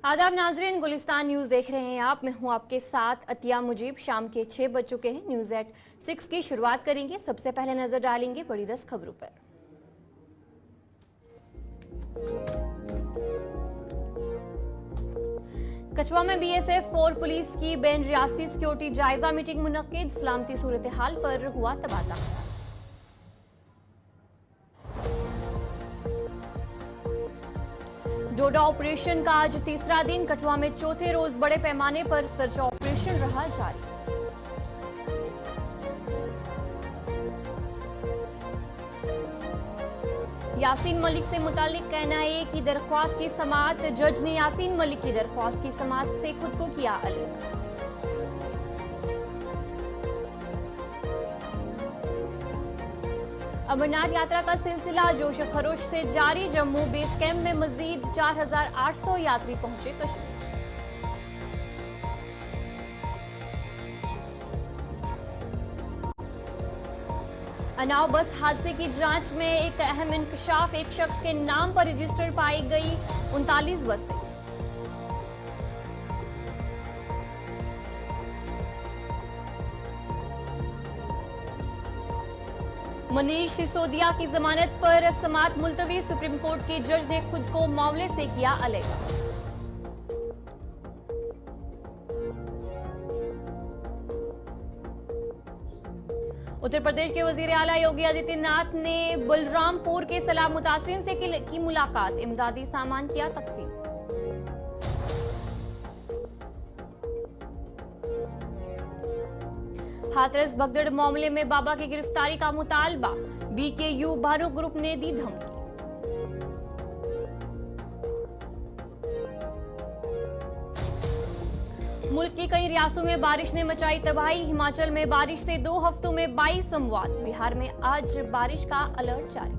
आदाब नाजरीन, गुलिस्तान न्यूज देख रहे हैं आप। मैं हूं आपके साथ अतिया मुजीब। शाम के 6 बज चुके हैं। न्यूज एट 6 की शुरुआत करेंगे। सबसे पहले नजर डालेंगे बड़ी 10 खबरों पर। कछवा में बीएसएफ और पुलिस की बेन रियासती सिक्योरिटी जायजा मीटिंग मुनक्किद। सलामती सूरत हाल पर हुआ तबादला। डोडा ऑपरेशन का आज तीसरा दिन। कछवा में चौथे रोज बड़े पैमाने पर सर्च ऑपरेशन रहा जारी। यासीन मलिक से मुतालिक एनआईए की दरख्वास्त की समाअत। जज ने यासीन मलिक की दरख्वास्त की समाअत से खुद को किया अलग। अमरनाथ यात्रा का सिलसिला जोश खरोश से जारी। जम्मू बेस कैंप में मजीद 4,800 यात्री पहुंचे कश्मीर। अनाव बस हादसे की जांच में एक अहम इंकशाफ। एक शख्स के नाम पर रजिस्टर पाई गई 39 बसें। मनीष सिसोदिया की जमानत पर समाअत मुलतवी। सुप्रीम कोर्ट के जज ने खुद को मामले से किया अलग। उत्तर प्रदेश के वजीर आला योगी आदित्यनाथ ने बलरामपुर के सैलाब मुतासरीन से की मुलाकात। इमदादी सामान किया तकसीम। हाथरस भगदड़ मामले में बाबा की गिरफ्तारी का मुतालबा। बीकेयू भानु ग्रुप ने दी धमकी। मुल्क की कई रियासतों में बारिश ने मचाई तबाही। हिमाचल में बारिश से 2 हफ्तों में 22 अमवात। बिहार में आज बारिश का अलर्ट जारी।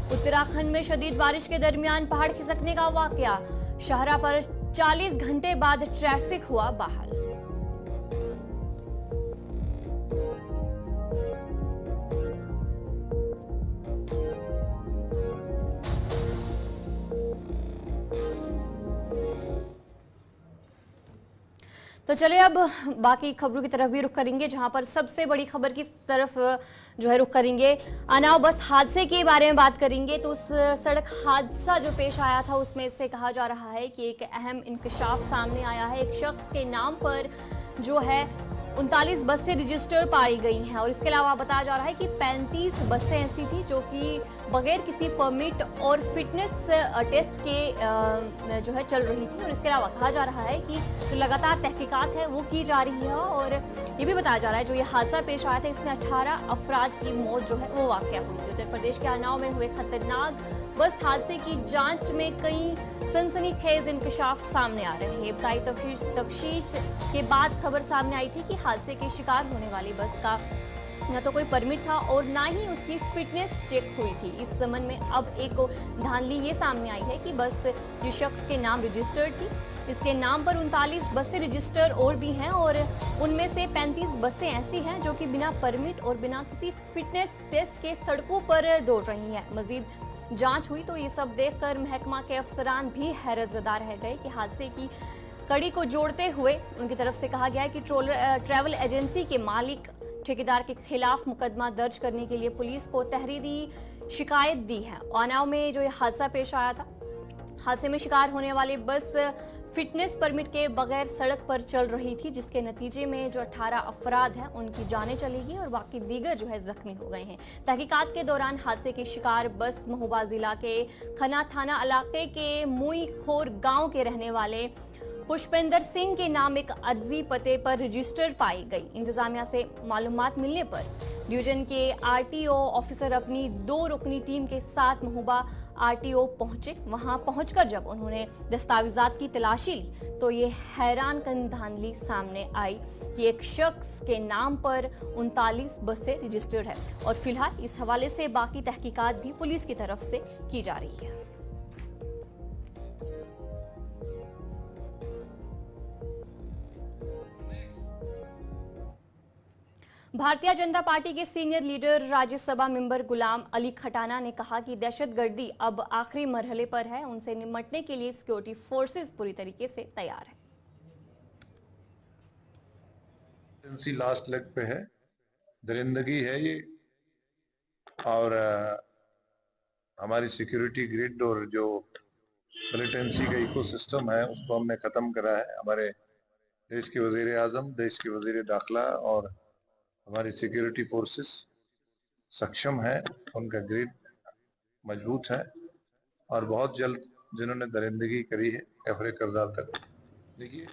उत्तराखंड में शदीद बारिश के दरमियान पहाड़ खिसकने का वाकया। शाहरा पर 40 घंटे बाद ट्रैफिक हुआ बहाल। तो चलिए अब बाकी खबरों की तरफ भी रुख करेंगे, जहां पर सबसे बड़ी खबर की तरफ जो है रुख करेंगे। अनाव बस हादसे के बारे में बात करेंगे। तो उस सड़क हादसा जो पेश आया था उसमें से कहा जा रहा है कि एक अहम इंकशाफ सामने आया है। एक शख्स के नाम पर जो है 39 बसें रजिस्टर पाई गई हैं और इसके अलावा बताया जा रहा है कि 35 बसें ऐसी थी जो कि बगैर किसी परमिट और फिटनेस टेस्ट के जो है चल रही थी। और इसके अलावा कहा जा रहा है कि जो लगातार तहकीकात है वो की जा रही है। और ये भी बताया जा रहा है जो ये हादसा पेश आया था इसमें 18 अफराद की मौत जो है वो वाकया हुई थी। उत्तर प्रदेश के अनाव में हुए खतरनाक बस हादसे की जांच में कई सनसनीखेज इंकशाफ सामने आ रहे हैं। बताई तफ्तीश के बाद खबर सामने आई थी कि हादसे के शिकार होने वाली बस का न तो कोई परमिट था और ना ही उसकी फिटनेस चेक हुई थी। इस संबंध में अब एक धांधली ये सामने आई है कि बस जिस शख्स के नाम रजिस्टर्ड थी इसके नाम पर 39 बसें रजिस्टर और भी हैं और उनमें से 35 बसें ऐसी हैं जो कि बिना परमिट और बिना किसी फिटनेस टेस्ट के सड़कों पर दौड़ रही हैं। मजीद जांच हुई तो ये सब देखकर महकमा के अफसरान भी हैरतज़दा रह गए कि हादसे की कड़ी को जोड़ते हुए उनकी तरफ से कहा गया है कि ट्रैवल एजेंसी के मालिक ठेकेदार के खिलाफ मुकदमा दर्ज करने के लिए पुलिस को तहरीरी शिकायत दी है। अनाव में जो ये हादसा पेश आया था, हादसे में शिकार होने वाली बस फिटनेस परमिट के बगैर सड़क पर चल रही थी, जिसके नतीजे में जो 18 अफराद हैं उनकी जानें चली गई और बाकी दीगर जो है जख्मी हो गए हैं। तहकीकात के दौरान हादसे की शिकार बस महोबा जिला के खना थाना इलाके के मुई खोर गांव के रहने वाले पुष्पेंद्र सिंह के नाम एक अर्जी पते पर रजिस्टर पाई गई। इंतजामिया से मालूमात मिलने पर डिवीजन के आरटीओ ऑफिसर अपनी 2 रुकनी टीम के साथ महोबा आरटीओ पहुंचे। वहां पहुंचकर जब उन्होंने दस्तावेजात की तलाशी ली तो ये हैरान कन धांधली सामने आई कि एक शख्स के नाम पर 39 बसें रजिस्टर्ड है और फिलहाल इस हवाले से बाकी तहकीकात भी पुलिस की तरफ से की जा रही है। भारतीय जनता पार्टी के senior leader Rajya Sabha member Ghulam Ali Khatana ने कहा कि दहशतगर्दी अब आखिरी मरहले पर है, उनसे निपटने के लिए सिक्योरिटी फोर्सेस पूरी तरीके से तैयार है। लास्ट लेग पे है, दरिंदगी है ये, और हमारी सिक्योरिटी ग्रिड और जो मिलिटेंसी का इकोसिस्टम है उसको हमने खत्म करा है। हमारे देश के वजीर आजम, देश के वजीर दाखिला और हमारी सिक्योरिटी फोर्सेस सक्षम है, उनका ग्रिड मजबूत है और बहुत जल्द जिन्होंने दरिंदगी करी है एफरे करदार तक। देखिए,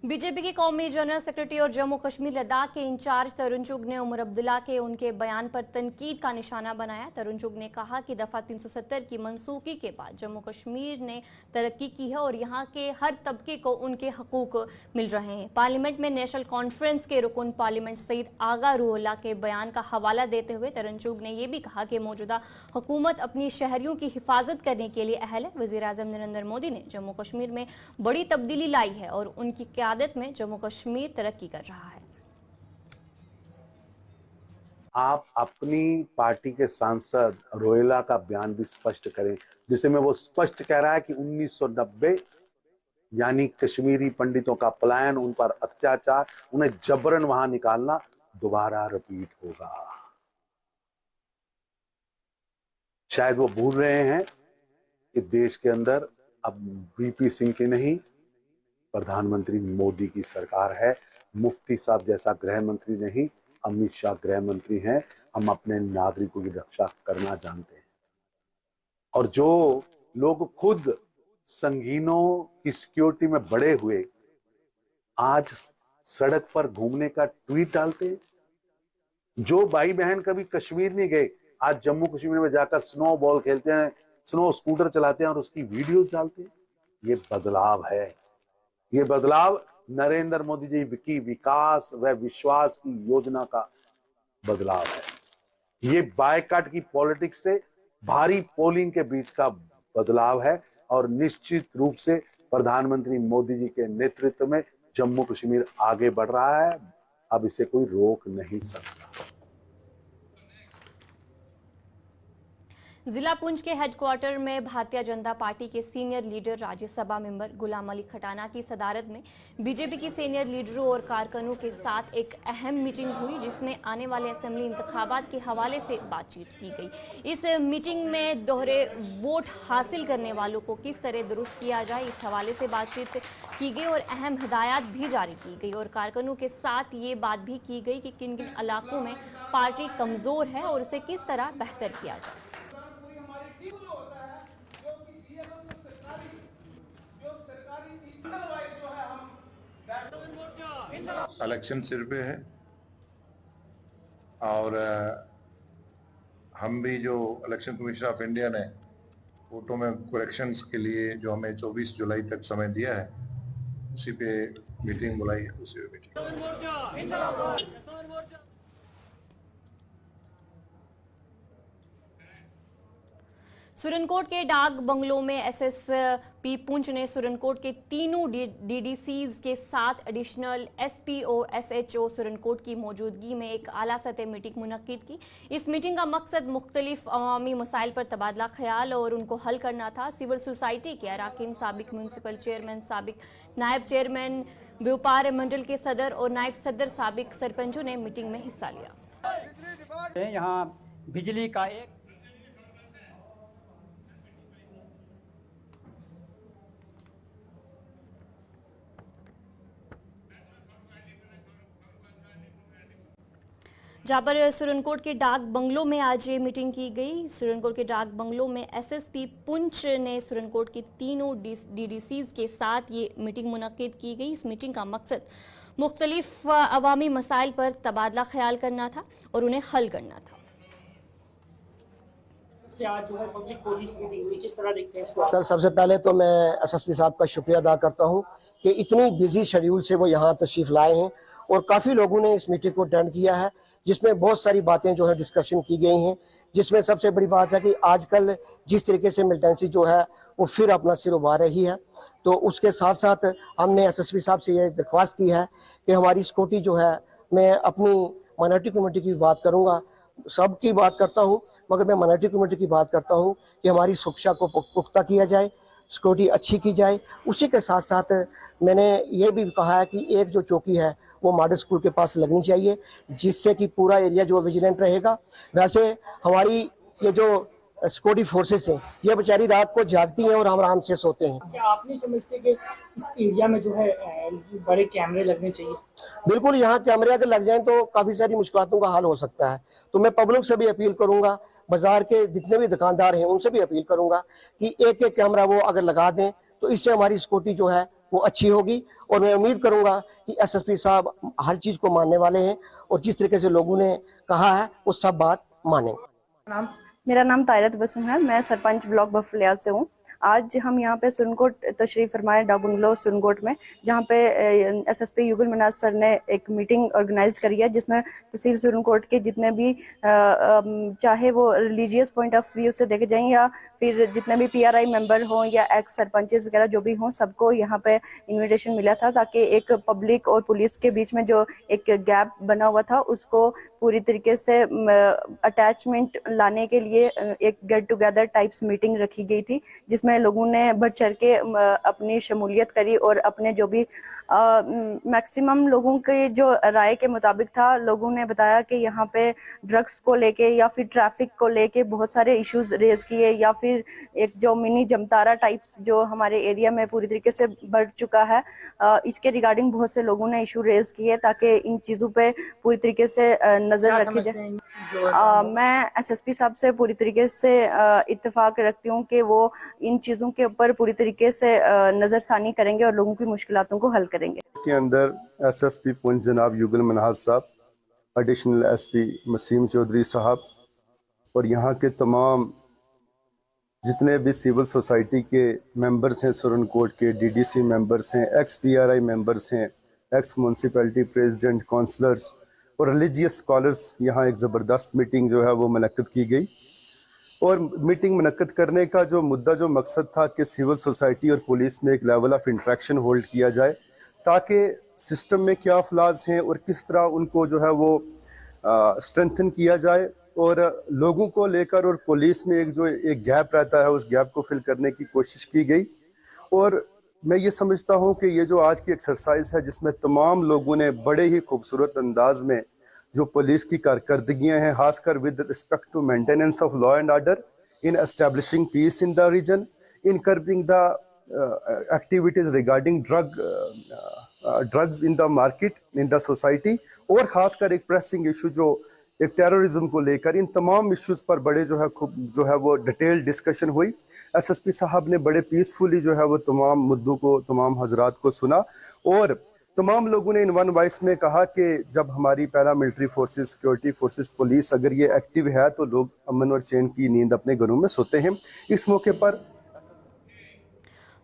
बीजेपी के कौमी जनरल सेक्रेटरी और जम्मू कश्मीर लद्दाख के इंचार्ज तरुण चुग ने उमर अब्दुल्ला के उनके बयान पर तनकीद का निशाना बनाया। तरुण चुग ने कहा कि दफा 370 की मनसूखी के बाद जम्मू कश्मीर ने तरक्की की है और यहां के हर तबके को उनके हकूक मिल रहे हैं। पार्लियामेंट में नेशनल कॉन्फ्रेंस के रुकन पार्लियामेंट सईद आगा रूहुल्लाह के बयान का हवाला देते हुए तरुण चुग ने यह भी कहा कि मौजूदा हुकूमत अपनी शहरियों की हिफाजत करने के लिए अहल है। वजीर आजम नरेंद्र मोदी ने जम्मू कश्मीर में बड़ी तब्दीली लाई है और उनकी क़यादत में जम्मू कश्मीर तरक्की कर रहा है। आप अपनी पार्टी के सांसद रोहिल्ला का बयान भी स्पष्ट करें, जिसमें वो स्पष्ट कह रहा है कि 1990 यानी कश्मीरी पंडितों का पलायन, उन पर अत्याचार, उन्हें जबरन वहां निकालना दोबारा रिपीट होगा। शायद वो भूल रहे हैं कि देश के अंदर अब वीपी सिंह की नहीं, प्रधानमंत्री मोदी की सरकार है। मुफ्ती साहब जैसा गृह मंत्री नहीं, अमित शाह गृह मंत्री हैं। हम अपने नागरिकों की रक्षा करना जानते हैं। और जो लोग खुद संगीनों की सिक्योरिटी में बड़े हुए आज सड़क पर घूमने का ट्वीट डालते हैं, जो भाई बहन कभी कश्मीर नहीं गए आज जम्मू कश्मीर में जाकर स्नो बॉल खेलते हैं, स्नो स्कूटर चलाते हैं और उसकी वीडियोस डालते हैं, ये बदलाव है। ये बदलाव नरेंद्र मोदी जी की विकास व विश्वास की योजना का बदलाव है। ये बायकॉट की पॉलिटिक्स से भारी पोलिंग के बीच का बदलाव है और निश्चित रूप से प्रधानमंत्री मोदी जी के नेतृत्व में जम्मू कश्मीर आगे बढ़ रहा है। अब इसे कोई रोक नहीं सकता। जिला पुंछ के हेडक्वार्टर में भारतीय जनता पार्टी के senior leader Rajya Sabha member Ghulam Ali Khatana की सदारत में बीजेपी के सीनियर लीडरों और कारकुनों के साथ एक अहम मीटिंग हुई, जिसमें आने वाले असेंबली इंतखाबात के हवाले से बातचीत की गई। इस मीटिंग में दोहरे वोट हासिल करने वालों को किस तरह दुरुस्त किया जाए, इस हवाले से बातचीत की गई और अहम हिदायत भी जारी की गई। और कारकुनों के साथ ये बात भी की गई कि किन किन इलाकों में पार्टी कमजोर है और उसे किस तरह बेहतर किया जाए। इलेक्शन सिर पे है और हम भी जो इलेक्शन कमीशन ऑफ इंडिया ने वोटों में करेक्शंस के लिए जो हमें 24 जुलाई तक समय दिया है, उसी पे मीटिंग बुलाई है। उसी पे मीटिंग सुरनकोट के डाक बंगलों में एसएसपी पुंछ ने सुरनकोट के तीनों डीडीसीज के साथ एडिशनल एसपीओ एसएचओ सुरनकोट की मौजूदगी में एक आला सतह मीटिंग मुनक्किद की। इस मीटिंग का मकसद मुख्तलिफ अवामी मसाइल पर तबादला ख्याल और उनको हल करना था। सिविल सोसाइटी के अराकीन, साबिक म्यूनसिपल चेयरमैन, साबिक नायब चेयरमैन, व्यापार मंडल के सदर और नायब सदर, साबिक सरपंचों ने मीटिंग में हिस्सा लिया। यहाँ बिजली का एक जहां पर सुरनकोट के डाक बंगलों में आज ये मीटिंग की गई। सुरनकोट के डाक बंगलों में एसएसपी पुंछ ने सुरनकोट के तीनों डीडीसीज के साथ ये मीटिंग मुनक्किद की गई। इस मीटिंग का मकसद मुख्तलिफ अवामी मसाइल पर तबादला ख्याल करना था और उन्हें हल करना था। आज जो है पब्लिक पुलिस मीटिंग हुई, किस तरह देखते हैं इसको? सर, सबसे पहले तो मैं एसएसपी साहब का शुक्रिया अदा करता हूं कि इतनी बिजी शेड्यूल से वो यहाँ तशरीफ लाए हैं और काफ़ी लोगों ने इस मीटिंग को अटेंड किया है, जिसमें बहुत सारी बातें जो है डिस्कशन की गई हैं जिसमें सबसे बड़ी बात है कि आजकल जिस तरीके से मिलिटेंसी जो है वो फिर अपना सिर उभार रही है, तो उसके साथ साथ हमने एसएसपी साहब से ये दरख्वास्त की है कि हमारी सिक्योरिटी जो है, मैं अपनी माइनॉरिटी कम्युनिटी की बात करूंगा, सबकी बात करता हूं, मगर मैं माइनॉरिटी कम्युनिटी की बात करता हूं कि हमारी सुरक्षा को पुख्ता किया जाए, सिक्योरिटी अच्छी की जाए। उसी के साथ साथ मैंने ये भी कहा है कि एक जो चौकी है वो मॉडल स्कूल के पास लगनी चाहिए, जिससे कि पूरा एरिया जो विजिलेंट रहेगा। वैसे हमारी ये जो सिक्योरिटी फोर्सेस हैं, ये बेचारी रात को जागती हैं और हम आराम से सोते हैं। क्या आप नहीं समझते कि इस एरिया में जो है बड़े कैमरे लगने चाहिए? बिल्कुल, यहाँ कैमरे अगर लग जाएं तो काफी सारी मुश्किलों का हल हो सकता है। तो मैं पब्लिक से भी अपील करूंगा, बाजार के जितने भी दुकानदार हैं उनसे भी अपील करूंगा कि एक एक कैमरा वो अगर लगा दें तो इससे हमारी सिक्योरिटी जो है वो अच्छी होगी। और मैं उम्मीद करूंगा कि एसएसपी साहब हर चीज को मानने वाले हैं और जिस तरीके से लोगों ने कहा है वो सब बात मानेंगे। मेरा नाम तायरत बसुम है, मैं सरपंच ब्लॉक बफलिया से हूँ। आज हम यहाँ पे सुरनकोट तशरीफ फरमाए, डा बंगलो सुरनकोट में, जहाँ पे एसएसपी युगल मनाज सर ने एक मीटिंग ऑर्गेनाइज करी है, जिसमें तहसील सुरनकोट के जितने भी चाहे वो रिलीजियस पॉइंट ऑफ व्यू से देखे जाएं या फिर जितने भी पीआरआई मेंबर हों या एक्स सरपंचेस वगैरह जो भी हों, सबको यहाँ पे इन्विटेशन मिला था, ताकि एक पब्लिक और पुलिस के बीच में जो एक गैप बना हुआ था उसको पूरी तरीके से अटैचमेंट लाने के लिए एक गेट टुगेदर टाइप्स मीटिंग रखी गई थी, जिसमें लोगों ने बढ़ चढ़ के अपनी शमूलियत करी और अपने जो भी मैक्सिमम लोगों के जो राय के मुताबिक था, लोगों ने बताया कि यहाँ पे ड्रग्स को लेके या फिर ट्रैफिक को लेके बहुत सारे इश्यूज रेज किए, या फिर एक जो मिनी जमतारा टाइप्स जो हमारे एरिया में पूरी तरीके से बढ़ चुका है, इसके रिगार्डिंग बहुत से लोगों ने इशू रेज किए, ताकि इन चीज़ों पे पूरी तरीके से नज़र रखी जाए। मैं एसएसपी साहब से पूरी तरीके से इत्तेफाक रखती हूँ कि वो इन चीज़ों के ऊपर पूरी तरीके से नज़रसानी करेंगे और लोगों की मुश्किलातों को हल करेंगे। के अंदर एसएसपी पुंछ जनाब युगल मनाज साहब, एडिशनल एसपी मसीम चौधरी साहब और यहाँ के तमाम जितने भी सिविल सोसाइटी के मेंबर्स हैं, सुरनकोट के डीडीसी मेंबर्स हैं, एक्स पीआरआई मेंबर्स हैं, एक्स म्यूनसिपैलिटी प्रेसिडेंट, काउंसलर्स और रिलीजियस स्कॉलर्स, यहाँ एक ज़बरदस्त मीटिंग जो है वो मुनक्किद की गई। और मीटिंग मुनक्किद करने का जो मुद्दा, जो मकसद था कि सिविल सोसाइटी और पुलिस में एक लेवल ऑफ इंटरेक्शन होल्ड किया जाए, ताकि सिस्टम में क्या फ्लॉज हैं और किस तरह उनको जो है वो स्ट्रेंथन किया जाए, और लोगों को लेकर और पुलिस में एक गैप रहता है, उस गैप को फिल करने की कोशिश की गई। और मैं ये समझता हूँ कि ये जो आज की एक्सरसाइज है, जिसमें तमाम लोगों ने बड़े ही खूबसूरत अंदाज में जो पुलिस की कारकर्दगियाँ हैं, खासकर with respect to maintenance of law and order, in establishing peace in the region, in curbing the activities regarding drugs in the market, in the society, और खासकर एक प्रेसिंग इशू जो एक टेररिज्म को लेकर, इन तमाम इश्यूज पर बड़े जो है वो डिटेल डिस्कशन हुई। एसएसपी साहब ने बड़े पीसफुली जो है वो तमाम मुद्दों को, तमाम हजरात को सुना, और तमाम लोगों ने इन वन वॉइस में कहा कि जब हमारी para military forces, security forces, police अगर ये एक्टिव है तो लोग अमन और चैन की नींद अपने घरों में सोते हैं। इस मौके पर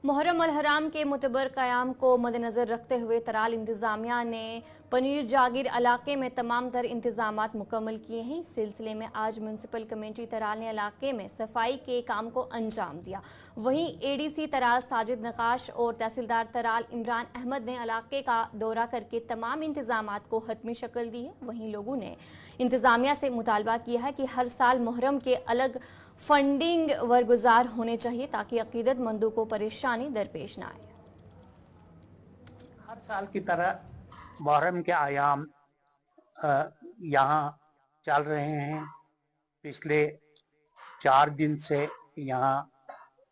मुहर्रम अल हराम के मुतबर क़याम को मद्देनज़र रखते हुए तराल इंतज़ामिया ने पनीर जागीर इलाके में तमाम तर इंतजामात मुकम्मल किए हैं। इस सिलसिले में आज म्यूनसिपल कमेटी तराल ने इलाके में सफाई के काम को अंजाम दिया। वहीं एडीसी तराल साजिद नकाश और तहसीलदार तराल इमरान अहमद ने इलाके का दौरा करके तमाम इंतजामात को हतमी शक्ल दी है। वहीं लोगों ने इंतजामिया से मुतालबा किया है कि हर साल मुहर्रम के अलग फंडिंग वरगुजार होने चाहिए, ताकि अकीदतमंदों को परेशानी दरपेश न आए। हर साल की तरह मुहर्रम के आयाम यहाँ चल रहे हैं। पिछले 4 दिन से यहाँ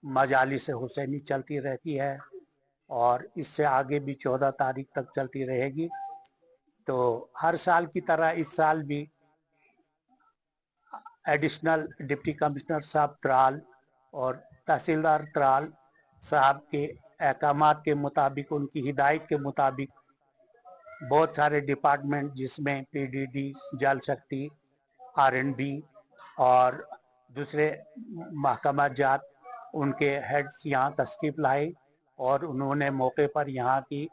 मजालिस हुसैनी चलती रहती है और इससे आगे भी 14 तारीख तक चलती रहेगी। तो हर साल की तरह इस साल भी एडिशनल डिप्टी कमिश्नर साहब तराल और तहसीलदार तराल साहब के अहकामात के मुताबिक, उनकी हिदायत के मुताबिक बहुत सारे डिपार्टमेंट, जिसमें पीडीडी, जल शक्ति, आरएनबी और दूसरे महकमा जात, उनके हेड्स यहाँ तशरीफ लाए और उन्होंने मौके पर यहाँ की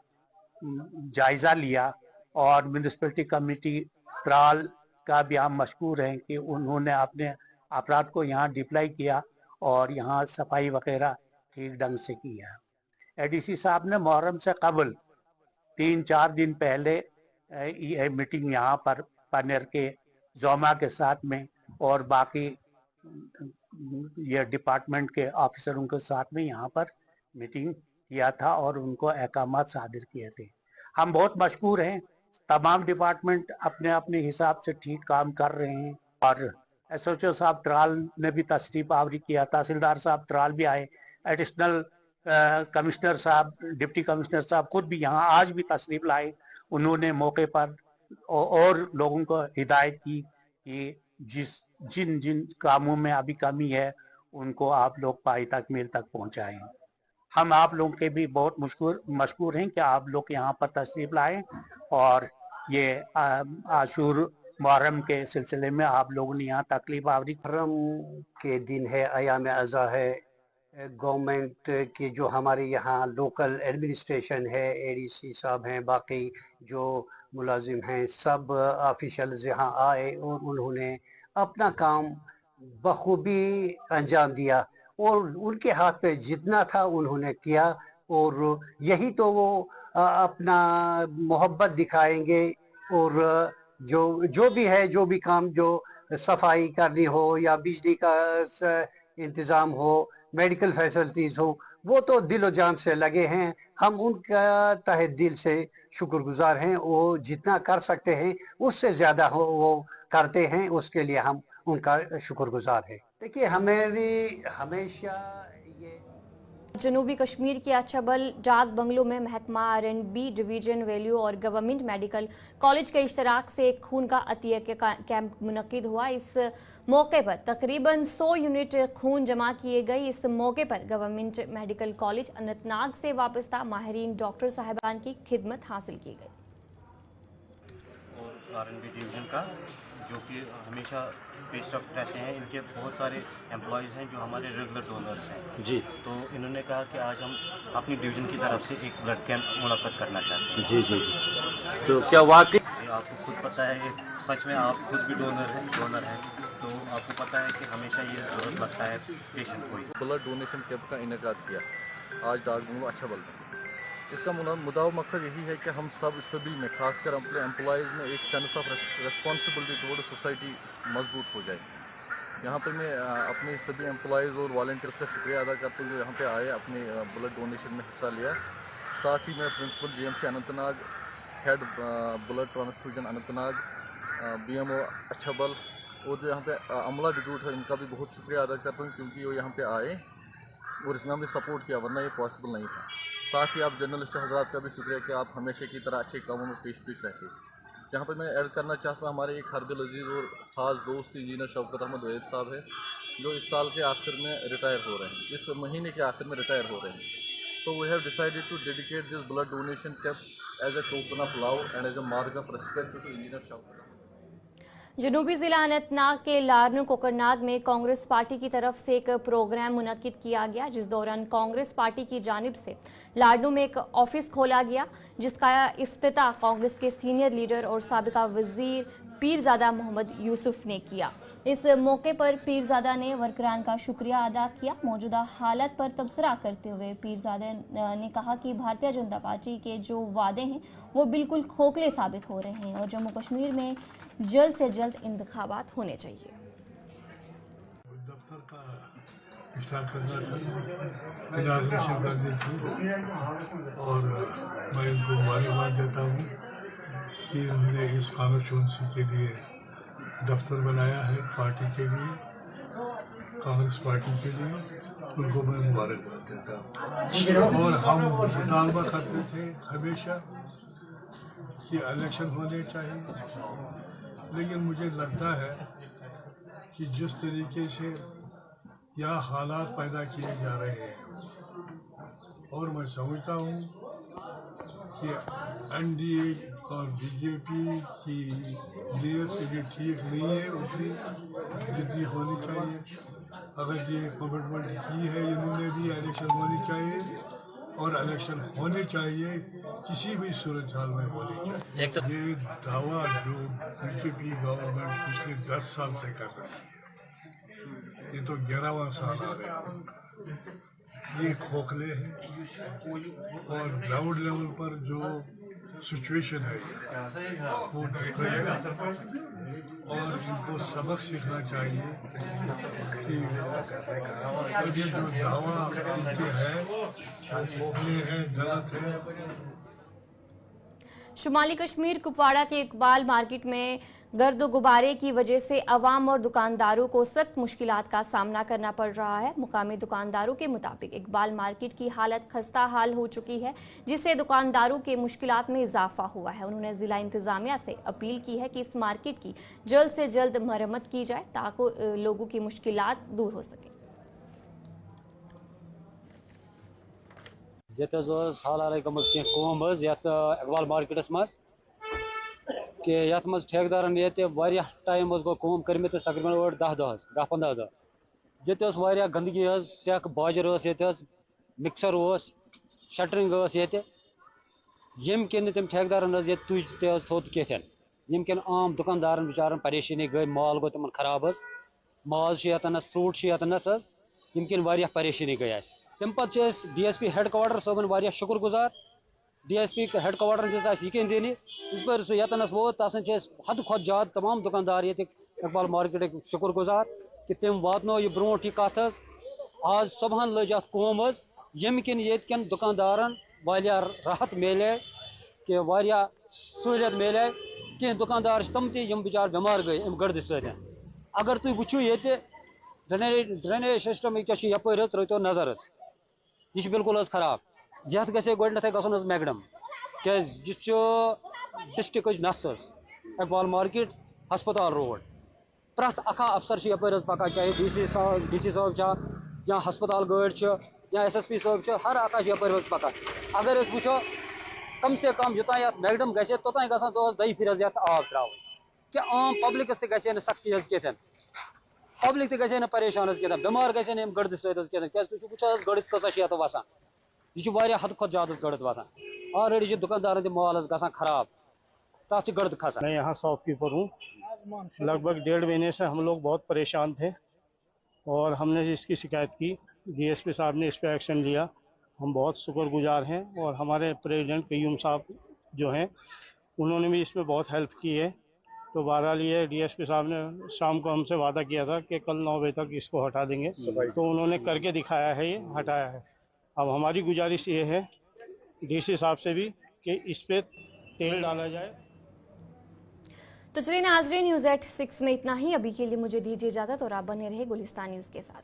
जायज़ा लिया। और म्यूनसिपलिटी कमेटी तराल का भी हम मशकूर हैं कि उन्होंने अपने अपराध को यहाँ डिप्लाई किया और यहाँ सफाई वगैरह ठीक ढंग से किया। एडीसी साहब ने मुहर्रम से कबल 3-4 दिन पहले ये मीटिंग यहाँ पर पनेर के जोमा के साथ में और बाकी ये डिपार्टमेंट के ऑफिसरों के साथ में यहाँ पर मीटिंग किया था और उनको अहकामात सादिर किए थे। हम बहुत मशकूर हैं, तमाम डिपार्टमेंट अपने अपने हिसाब से ठीक काम कर रहे हैं और एसओचओ साहब त्राल ने भी तशरीफ आवरी किया, तहसीलदार साहब त्राल भी आए, एडिशनल कमिश्नर साहब, डिप्टी कमिश्नर साहब खुद भी यहाँ आज भी तशरीफ लाए। उन्होंने मौके पर और लोगों को हिदायत की कि जिन जिन कामों में अभी कमी है उनको आप लोग पाई तक मील तक पहुँचाएं। हम आप लोगों के भी बहुत मशकूर हैं कि आप लोग यहाँ पर तशरीफ लाए और ये आशूर मुहर्रम के सिलसिले में आप लोगों ने यहाँ तकलीफ आवरी। मुहर्रम के दिन है, अयाम अज़ा है, गवर्नमेंट के जो हमारे यहाँ लोकल एडमिनिस्ट्रेशन है, एडीसी साहब हैं, बाकी जो मुलाजिम हैं, सब ऑफिशियल्स यहाँ आए और उन्होंने अपना काम बखूबी अंजाम दिया और उनके हाथ पे जितना था उन्होंने किया और यही तो वो अपना मोहब्बत दिखाएंगे और जो भी है, जो भी काम, जो सफाई करनी हो या बिजली का इंतज़ाम हो, मेडिकल फैसिलिटीज़ हो, वो तो दिलो जान से लगे हैं। हम उनका तहे दिल से शुक्रगुजार हैं। वो जितना कर सकते हैं उससे ज़्यादा वो करते हैं, उसके लिए हम उनका शुक्रगुजार है। देखिए, हमारी हमेशा ये जनूबी कश्मीर के अछबल डाक बंगलों में महकमा R&B डिवीजन वैल्यू और गवर्नमेंट मेडिकल कॉलेज के इश्तराक से एक खून का अतिया कैंप मुनक्किद हुआ। इस मौके पर तकरीबन 100 यूनिट खून जमा किए गए। इस मौके पर गवर्नमेंट मेडिकल कॉलेज अनंतनाग से वाबस्ता माहिरीन डॉक्टर साहिबान की खिदमत हासिल की गई। और R&B डिवीज़न का जो कि हमेशा पेशरफ्त रहते हैं, इनके बहुत सारे एम्प्लॉयज़ हैं जो हमारे रेगुलर डोनर्स हैं जी। तो इन्होंने कहा कि आज हम अपनी डिवीज़न की तरफ से एक ब्लड कैंप मुनक्किद करना चाहते हैं। जी जी जी। तो क्या वाकई आपको खुद पता है, सच में आप खुद भी डोनर हैं, तो आपको पता है कि हमेशा ये ज़रूरत लगता है पेशेंट को। ब्लड डोनेशन कैंप का इनेकाद किया आज डाक बंगलो अछबल में। इसका मुद्दा मकसद यही है कि हम सभी में, खासकर अपने एम्प्लॉयज़ में एक sense of responsibility toward society मजबूत हो जाए। यहाँ पे मैं अपने सभी एम्प्लॉयज़ और वॉलंटियर्स का शुक्रिया अदा करता हूँ जो यहाँ पे आए, अपने ब्लड डोनेशन में हिस्सा लिया। साथ ही मैं principal GMC Anantnag, head blood transfusion Anantnag, BMO Achabal और जो यहाँ पे अमला डिड्यूट है, इनका भी बहुत शुक्रिया अदा करता हूँ क्योंकि वो यहाँ पे आए और इसमें हमें सपोर्ट किया, वरना ये पॉसिबल नहीं था। साथ ही आप जर्नलिस्ट हजरात का भी शुक्रिया कि आप हमेशा की तरह अच्छे कामों में पेश रहते। यहाँ पर मैं ऐड करना चाहता हूँ, हमारे एक हरदिल अजीज़ और ख़ास दोस्त इंजीनियर शौकत अहमद वैद साहब है जो इस साल के आखिर में रिटायर हो रहे हैं, इस महीने के आखिर में रिटायर हो रहे हैं। तो we have decided to dedicate this blood donation camp as a token of love and as a mark of respect to engineer Shaukat. जनूबी जिला अनंतनाग के लारनू कोकरनाग में कांग्रेस पार्टी की तरफ से एक प्रोग्राम मुनक्किद किया गया, जिस दौरान कांग्रेस पार्टी की जानिब से लारनू में एक ऑफिस खोला गया, जिसका इफ्तिताह कांग्रेस के सीनियर लीडर और साबिका वजीर पीरजादा मोहम्मद यूसुफ ने किया। इस मौके पर पीरजादा ने वर्करान का शुक्रिया अदा किया। मौजूदा हालत पर तबसरा करते हुए पीरजादा ने कहा कि भारतीय जनता पार्टी के जो वादे हैं वो बिल्कुल खोखले साबित हो रहे हैं और जम्मू कश्मीर में जल्द से जल्द इंतखाबात होने चाहिए। दफ्तर का इफ्तार करना था, इनाग्रेशन करनी थी और मैं इनको मुबारकबाद देता हूँ कि उन्होंने इस कॉन्स्टिट्यूंसी के लिए दफ्तर बनाया है, पार्टी के लिए, कांग्रेस पार्टी के लिए, उनको मैं मुबारकबाद देता हूँ। और हम मुतालबा करते थे हमेशा कि इलेक्शन होने चाहिए, लेकिन मुझे लगता है कि जिस तरीके से यहाँ हालात पैदा किए जा रहे हैं और मैं समझता हूँ कि NDA और BJP की लीडरशिप ठीक नहीं है उतनी जितनी होनी चाहिए। अगर ये कमिटमेंट की है इन्होंने भी इलेक्शन होनी चाहिए और इलेक्शन होने चाहिए, किसी भी सूरत हाल में होने चाहिए। ये दावा जो BJP गवर्नमेंट पिछले 10 साल से कर रही है ये तो 11वां साल आ गया। ये खोखले हैं और ग्राउंड लेवल पर जो सिचुएशन है वो डिफरेंट है और इनको सबक सीखना चाहिए कि ये जो दावा इनके है वो खोखले हैं, गलत है। शुमाली कश्मीर कुपवाड़ा के इकबाल मार्केट में गर्द गुब्बारे की वजह से अवाम और दुकानदारों को सख्त मुश्किलात का सामना करना पड़ रहा है। मुकामी दुकानदारों के मुताबिक इकबाल मार्केट की हालत खस्ता हाल हो चुकी है, जिससे दुकानदारों के मुश्किलात में इजाफा हुआ है। उन्होंने जिला इंतजामिया से अपील की है कि इस मार्केट की जल्द से जल्द मरम्मत की जाए ताकि लोगों की मुश्किलात दूर हो सके। हाल गम इकबाल मार्केटस मज कि ये ठेकेदारन ये टाइम गो कम कर तकरीबन 8-10 दह 15 दह ये गंदगी सेक बाजर ये मिक्सर शटरिंग यम किन तम ठेकेदारन ये तुज थोत कथन यम किन आम दुकानदारन बेचारन परेशानी गई, माल गो तम खराब माज यतनस फ्रूट यतनस यम किन परेशानी गई। तम पे DSP हेड क्वार्टर सबन शुक्र गुजार। DSP हेड क्वार्टर यकीन दिन इस पर सह यतनस वोत हद खुद ज्यादा तमाम दुकानदार ये इकबाल मार्केट शुक्र गुजार कि तम वातनो यह ब्रो कत आज सुबह लज अत कम यम किन ये दुकानदारन राहत मिले कि सहूलियत मिले कह दुकानदार तम तम बिचार बीमार गई अम गर्द सत। अगर तुम वो ये ड्रेनेज सिस्टम यपर त्रो नजर यह बिल्कुल खराब ये गे गोडनथ गसन मैगडम क्या डिस्ट्रिक नस इकबाल मार्केट हस्पताल रोड प्रत अखा अफसर यपर पकान चाहे DC साहब या हस्पताल गाड़ी या SSP साहब हर अखा यपर पकान। अगर वो कम से कम युत मैगडम गे तोत गसान दोस दई फिर आब त्रा क्या आम पब्लिकस गे सख्ती कथन पब्लिक गे परेशान कथन बीमार गे गर्द सत क्या गड़ित कसा ये वसान यह हद खुद ज्यादा गड़त वातान ऑलरेडी दुकानदार माल गसान खराब तथ गर्द खसा। मैं यहाँ शॉपकीपर हूँ। लगभग 1.5 महीने से हम लोग बहुत परेशान थे और हमने इसकी शिकायत की। DSP साहब ने इस पर एक्शन लिया, हम बहुत शुक्रगुजार हैं। और हमारे प्रेसिडेंट कयूम साहब जो हैं उन्होंने भी इसमें बहुत हेल्प की है। तो बहरहाल ये DSP साहब ने शाम को हमसे वादा किया था कि कल 9 बजे तक इसको हटा देंगे, तो उन्होंने करके दिखाया है, ये हटाया है। अब हमारी गुजारिश ये है DC साहब से भी कि इस पे तेल डाला जाए। तो चलिए नाज़रीन, न्यूज़ एट 6 में इतना ही। अभी के लिए मुझे दीजिए इजाजत और आप बने रहे गुलिस्तान न्यूज़ के साथ।